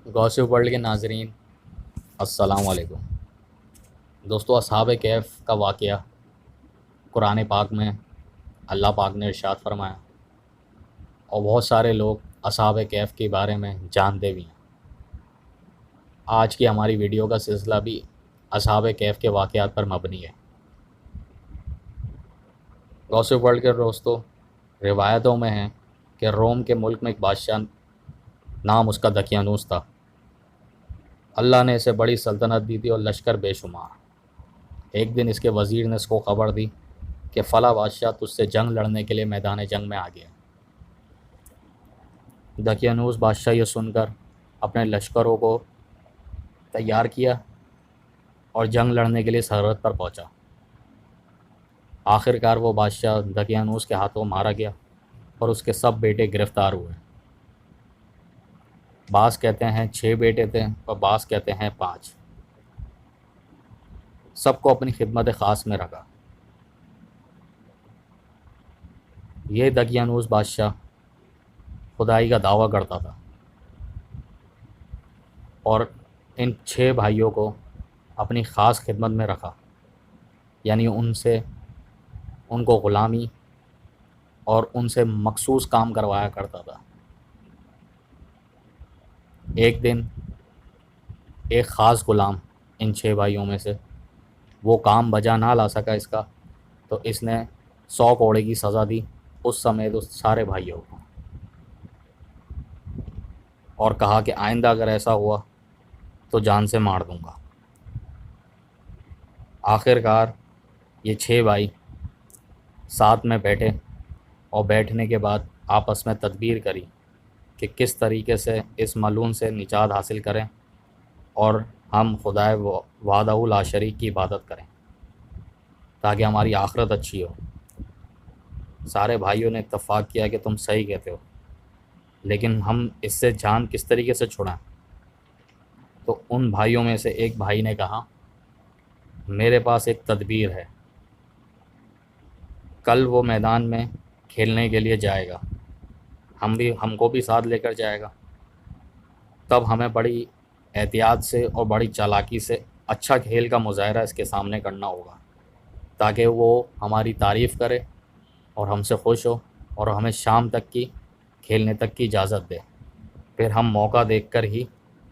Gossip world کے ناظرین، السلام علیکم دوستو۔ اصحاب کہف کا واقعہ قرآن پاک میں اللہ پاک نے ارشاد فرمایا، اور بہت سارے لوگ اصحاب کہف کے بارے میں جانتے بھی ہیں۔ آج کی ہماری ویڈیو کا سلسلہ بھی اصحاب کہف کے واقعات پر مبنی ہے۔ گوسپ ورلڈ کے دوستو، روایتوں میں ہیں کہ روم کے ملک میں ایک بادشاہ، نام اس کا دقیانوس تھا۔ اللہ نے اسے بڑی سلطنت دی تھی اور لشکر بے شمار۔ ایک دن اس کے وزیر نے اس کو خبر دی کہ فلاں بادشاہ تجھ سے جنگ لڑنے کے لیے میدان جنگ میں آ گیا۔ دقیانوس بادشاہ یہ سن کر اپنے لشکروں کو تیار کیا اور جنگ لڑنے کے لیے سرحد پر پہنچا۔ آخرکار وہ بادشاہ دقیانوس کے ہاتھوں مارا گیا اور اس کے سب بیٹے گرفتار ہوئے۔ بعض کہتے ہیں 6 بیٹے تھے اور بعض کہتے ہیں 5۔ سب کو اپنی خدمت خاص میں رکھا۔ یہ دقیانوس بادشاہ خدائی کا دعویٰ کرتا تھا اور ان 6 بھائیوں کو اپنی خاص خدمت میں رکھا، یعنی ان کو غلامی اور ان سے مخصوص کام کروایا کرتا تھا۔ ایک دن ایک خاص غلام ان 6 بھائیوں میں سے وہ کام بجا نہ لا سکا اس کا، تو اس نے 100 کوڑے کی سزا دی اس سمیت اس سارے بھائیوں کو، اور کہا کہ آئندہ اگر ایسا ہوا تو جان سے مار دوں گا۔ آخرکار یہ 6 بھائی ساتھ میں بیٹھے اور بیٹھنے کے بعد آپس میں تدبیر کری کہ کس طریقے سے اس ملعون سے نجات حاصل کریں اور ہم خدائے وحدہ لا شریک کی عبادت کریں تاکہ ہماری آخرت اچھی ہو۔ سارے بھائیوں نے اتفاق کیا کہ تم صحیح کہتے ہو، لیکن ہم اس سے جان کس طریقے سے چھڑائیں؟ تو ان بھائیوں میں سے ایک بھائی نے کہا، میرے پاس ایک تدبیر ہے۔ کل وہ میدان میں کھیلنے کے لیے جائے گا، ہم کو بھی ساتھ لے کر جائے گا، تب ہمیں بڑی احتیاط سے اور بڑی چالاکی سے اچھا کھیل کا مظاہرہ اس کے سامنے کرنا ہوگا تاکہ وہ ہماری تعریف کرے اور ہم سے خوش ہو اور ہمیں شام تک کی کھیلنے تک کی اجازت دے۔ پھر ہم موقع دیکھ کر ہی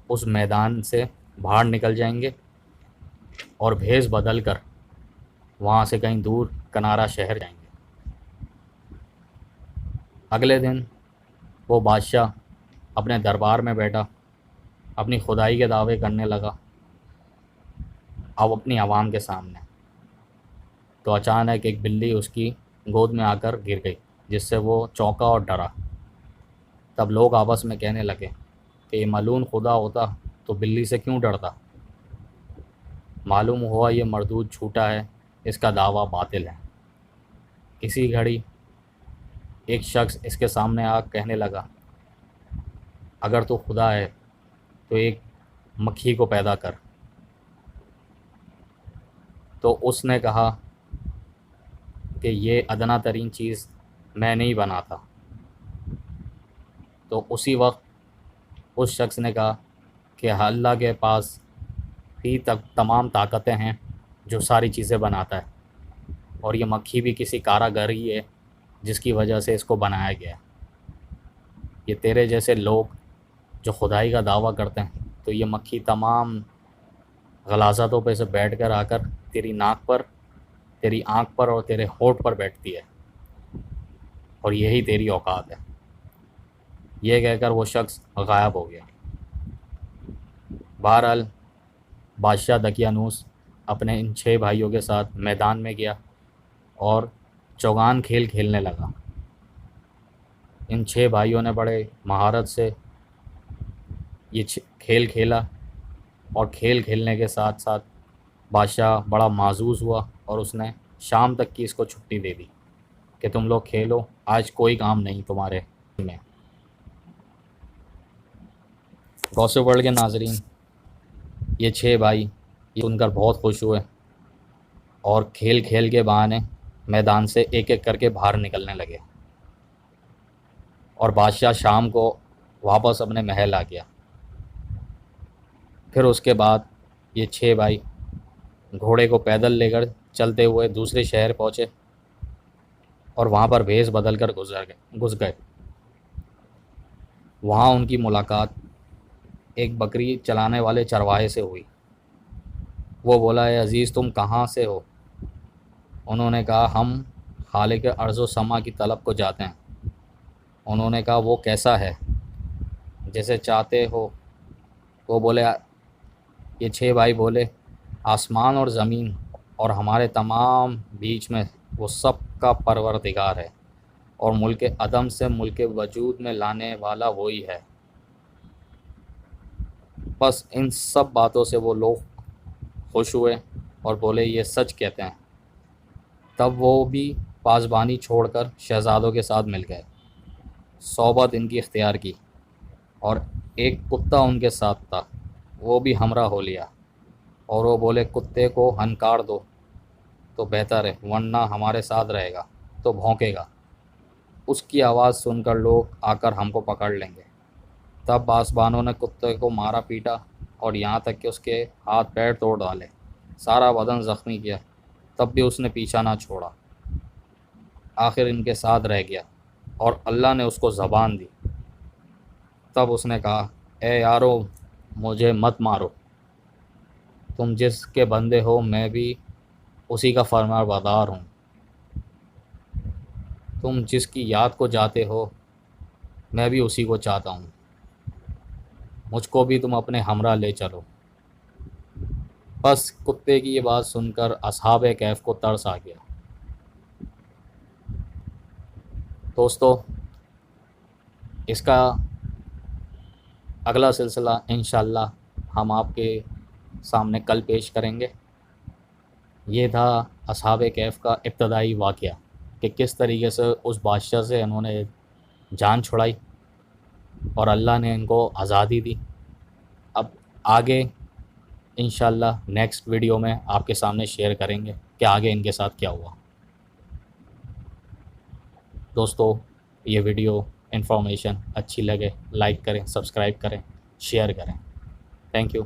اس میدان سے باہر نکل جائیں گے اور بھیس بدل کر وہاں سے کہیں دور کنارہ شہر جائیں گے۔ اگلے دن وہ بادشاہ اپنے دربار میں بیٹھا، اپنی خدائی کے دعوے کرنے لگا اب اپنی عوام کے سامنے۔ تو اچانک ایک بلی اس کی گود میں آ کر گر گئی، جس سے وہ چونکا اور ڈرا۔ تب لوگ آپس میں کہنے لگے کہ یہ ملعون خدا ہوتا تو بلی سے کیوں ڈرتا؟ معلوم ہوا یہ مردود جھوٹا ہے، اس کا دعویٰ باطل ہے۔ اسی گھڑی ایک شخص اس کے سامنے آ کہنے لگا، اگر تو خدا ہے تو ایک مکھی کو پیدا کر۔ تو اس نے کہا کہ یہ ادنا ترین چیز میں نہیں بناتا۔ تو اسی وقت اس شخص نے کہا کہ اللہ کے پاس ہی تمام طاقتیں ہیں جو ساری چیزیں بناتا ہے، اور یہ مکھی بھی کسی کاراگر ہی ہے جس کی وجہ سے اس کو بنایا گیا ہے۔ یہ تیرے جیسے لوگ جو خدائی کا دعویٰ کرتے ہیں، تو یہ مکھی تمام غلاظتوں پہ سے بیٹھ کر آ کر تیری ناک پر، تیری آنکھ پر اور تیرے ہونٹ پر بیٹھتی ہے، اور یہی تیری اوقات ہے۔ یہ کہہ کر وہ شخص غائب ہو گیا۔ بہرحال بادشاہ دقیانوس اپنے ان 6 بھائیوں کے ساتھ میدان میں گیا اور چوگان کھیل کھیلنے لگا۔ ان 6 بھائیوں نے بڑے مہارت سے یہ کھیل کھیلا، اور کھیل کھیلنے کے ساتھ ساتھ بادشاہ بڑا معزوز ہوا اور اس نے شام تک کی اس کو چھٹی دے دی کہ تم لوگ کھیلو، آج کوئی کام نہیں تمہارے میں۔ گوسپ ورلڈ کے ناظرین، یہ 6 بھائی یہ سن کر بہت خوش ہوئے اور کھیل کھیل کے بہانے میدان سے ایک ایک کر کے باہر نکلنے لگے، اور بادشاہ شام کو واپس اپنے محل آ گیا۔ پھر اس کے بعد یہ 6 بھائی گھوڑے کو پیدل لے کر چلتے ہوئے دوسرے شہر پہنچے اور وہاں پر بھیس بدل کر گھس گئے۔ وہاں ان کی ملاقات ایک بکری چلانے والے چرواہے سے ہوئی۔ وہ بولا، اے عزیز تم کہاں سے ہو؟ انہوں نے کہا ہم خالق ارض و سما کی طلب کو جاتے ہیں۔ انہوں نے کہا وہ کیسا ہے؟ جیسے چاہتے ہو۔ وہ بولے، یہ 6 بھائی بولے، آسمان اور زمین اور ہمارے تمام بیچ میں وہ سب کا پروردگار ہے اور ملک عدم سے ملک وجود میں لانے والا وہی ہے۔ بس ان سب باتوں سے وہ لوگ خوش ہوئے اور بولے یہ سچ کہتے ہیں۔ تب وہ بھی پاسبانی چھوڑ کر شہزادوں کے ساتھ مل گئے، صحبت ان کی اختیار کی، اور ایک کتا ان کے ساتھ تھا، وہ بھی ہمراہ ہو لیا، اور وہ بولے کتے کو ہنکار دو تو بہتر ہے، ورنہ ہمارے ساتھ رہے گا تو بھونکے گا، اس کی آواز سن کر لوگ آ کر ہم کو پکڑ لیں گے۔ تب پاسبانوں نے کتے کو مارا پیٹا اور یہاں تک کہ اس کے ہاتھ پیر توڑ ڈالے، سارا بدن زخمی کیا، تب بھی اس نے پیچھا نہ چھوڑا، آخر ان کے ساتھ رہ گیا اور اللہ نے اس کو زبان دی۔ تب اس نے کہا، اے یارو مجھے مت مارو، تم جس کے بندے ہو میں بھی اسی کا فرمانبردار ہوں، تم جس کی یاد کو جاتے ہو میں بھی اسی کو چاہتا ہوں، مجھ کو بھی تم اپنے ہمراہ لے چلو۔ بس کتے کی یہ بات سن کر اصحاب کہف کو ترس آ گیا۔ دوستو، اس کا اگلا سلسلہ انشاءاللہ ہم آپ کے سامنے کل پیش کریں گے۔ یہ تھا اصحاب کہف کا ابتدائی واقعہ کہ کس طریقے سے اس بادشاہ سے انہوں نے جان چھڑائی اور اللہ نے ان کو آزادی دی۔ اب آگے انشاءاللہ نیکسٹ ویڈیو میں آپ کے سامنے شیئر کریں گے کہ آگے ان کے ساتھ کیا ہوا۔ دوستو، یہ ویڈیو انفارمیشن اچھی لگے لائک کریں، سبسکرائب کریں، شیئر کریں۔ Thank you.